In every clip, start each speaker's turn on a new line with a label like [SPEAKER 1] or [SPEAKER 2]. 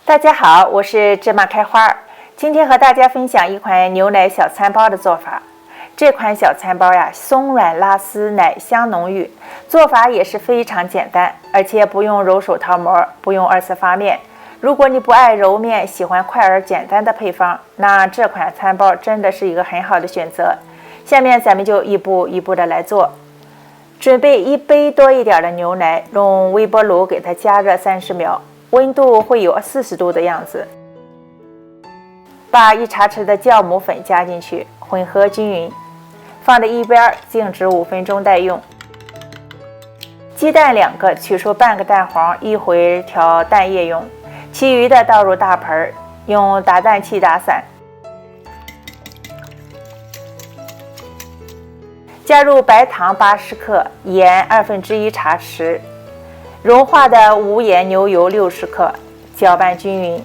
[SPEAKER 1] 大家好，我是芝麻开花。今天和大家分享一款牛奶小餐包的做法。这款小餐包呀，松软拉丝，奶香浓郁，做法也是非常简单，而且不用揉手套膜，不用二次发面。如果你不爱揉面，喜欢快而简单的配方，那这款餐包真的是一个很好的选择。下面咱们就一步一步的来做。准备1杯多一点的牛奶，用微波炉给它加热30秒。温度会有40度的样子，把1茶匙的酵母粉加进去，混合均匀，放在一边静置5分钟待用。鸡蛋2个，取出半个蛋黄，一会调蛋液用，其余的倒入大盆，用打蛋器打散。加入白糖80克，盐1/2茶匙。融化的无盐牛油60克，搅拌均匀，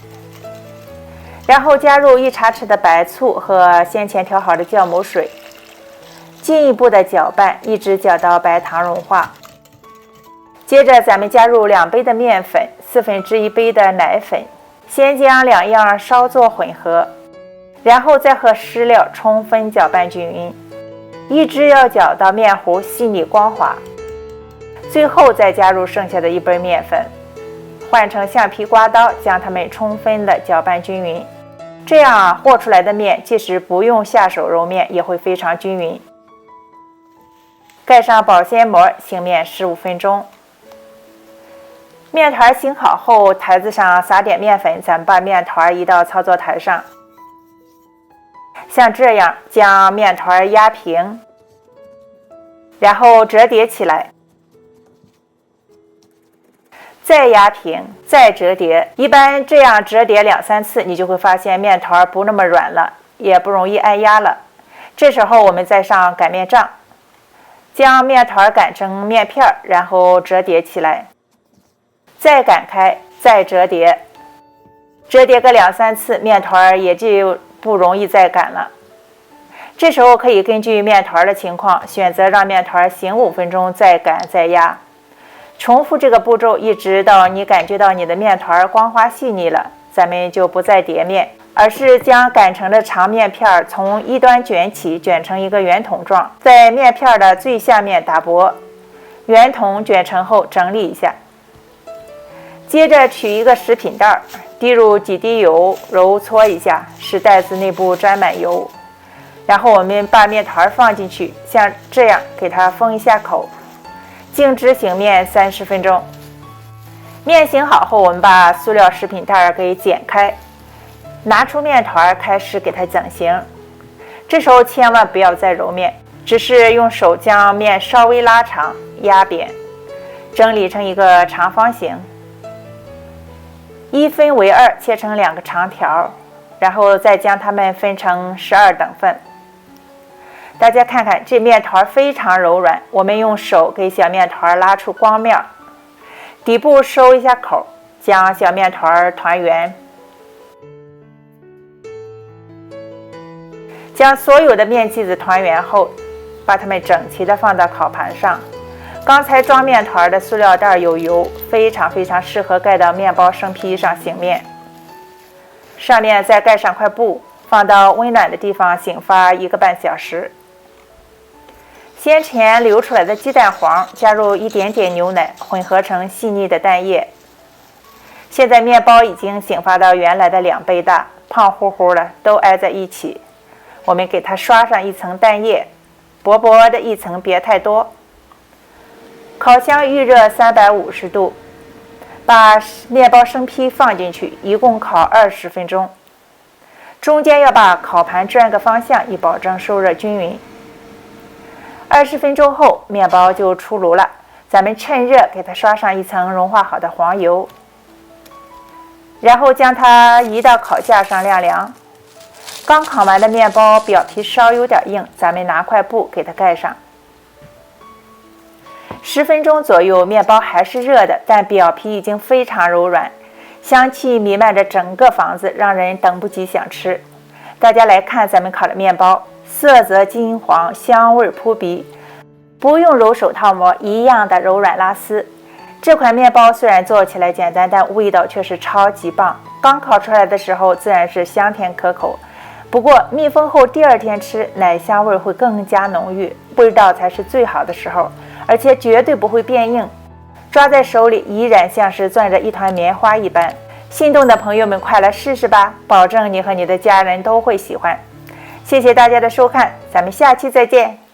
[SPEAKER 1] 然后加入1茶匙的白醋和先前调好的酵母水，进一步的搅拌，一直搅到白糖融化。接着咱们加入2杯的面粉，1/4杯的奶粉，先将2样稍作混合，然后再和湿料充分搅拌均匀，一直要搅到面糊细腻光滑。最后再加入剩下的1杯面粉，换成橡皮刮刀，将它们充分的搅拌均匀。这样和出来的面，即使不用下手揉面，也会非常均匀。盖上保鲜膜，醒面15分钟。面团醒好后，台子上撒点面粉，咱们把面团移到操作台上，像这样将面团压平，然后折叠起来。再压平，再折叠，一般这样折叠2-3次，你就会发现面团不那么软了，也不容易挨压了。这时候我们再上擀面杖，将面团擀成面片，然后折叠起来，再擀开，再折叠，折叠个2-3次，面团也就不容易再擀了。这时候可以根据面团的情况，选择让面团醒5分钟，再擀再压。重复这个步骤，一直到你感觉到你的面团光滑细腻了，咱们就不再叠面，而是将擀成的长面片从一端卷起，卷成一个圆筒状，在面片的最下面打薄，圆筒卷成后整理一下。接着取一个食品袋，滴入几滴油，揉搓一下，使袋子内部沾满油。然后我们把面团放进去，像这样给它封一下口。静置醒面30分钟。面醒好后，我们把塑料食品袋给剪开，拿出面团开始给它整形。这时候千万不要再揉面，只是用手将面稍微拉长，压扁，整理成一个长方形。1分为2，切成2个长条，然后再将它们分成12等份。大家看看，这面团非常柔软，我们用手给小面团拉出光面，底部收一下口，将小面团团圆。将所有的面剂子团圆后，把它们整齐的放到烤盘上。刚才装面团的塑料袋有油，非常适合盖到面包生坯上醒面。上面再盖上块布，放到温暖的地方醒发1个半小时。先前流出来的鸡蛋黄加入一点点牛奶，混合成细腻的蛋液。现在面包已经醒发到原来的2倍大，胖乎乎的都挨在一起。我们给它刷上一层蛋液，薄薄的一层，别太多。烤箱预热350度，把面包生坯放进去，一共烤20分钟。中间要把烤盘转个方向，以保证受热均匀。20分钟后，面包就出炉了。咱们趁热给它刷上一层融化好的黄油，然后将它移到烤架上晾凉。刚烤完的面包表皮稍有点硬，咱们拿块布给它盖上。10分钟左右，面包还是热的，但表皮已经非常柔软，香气弥漫着整个房子，让人等不及想吃。大家来看咱们烤的面包，色泽金黄，香味扑鼻，不用揉手套膜，一样的柔软拉丝。这款面包虽然做起来简单，但味道却是超级棒。刚烤出来的时候自然是香甜可口，不过密封后第二天吃，奶香味会更加浓郁，味道才是最好的时候，而且绝对不会变硬，抓在手里依然像是攥着一团棉花一般。心动的朋友们快来试试吧，保证你和你的家人都会喜欢。谢谢大家的收看，咱们下期再见。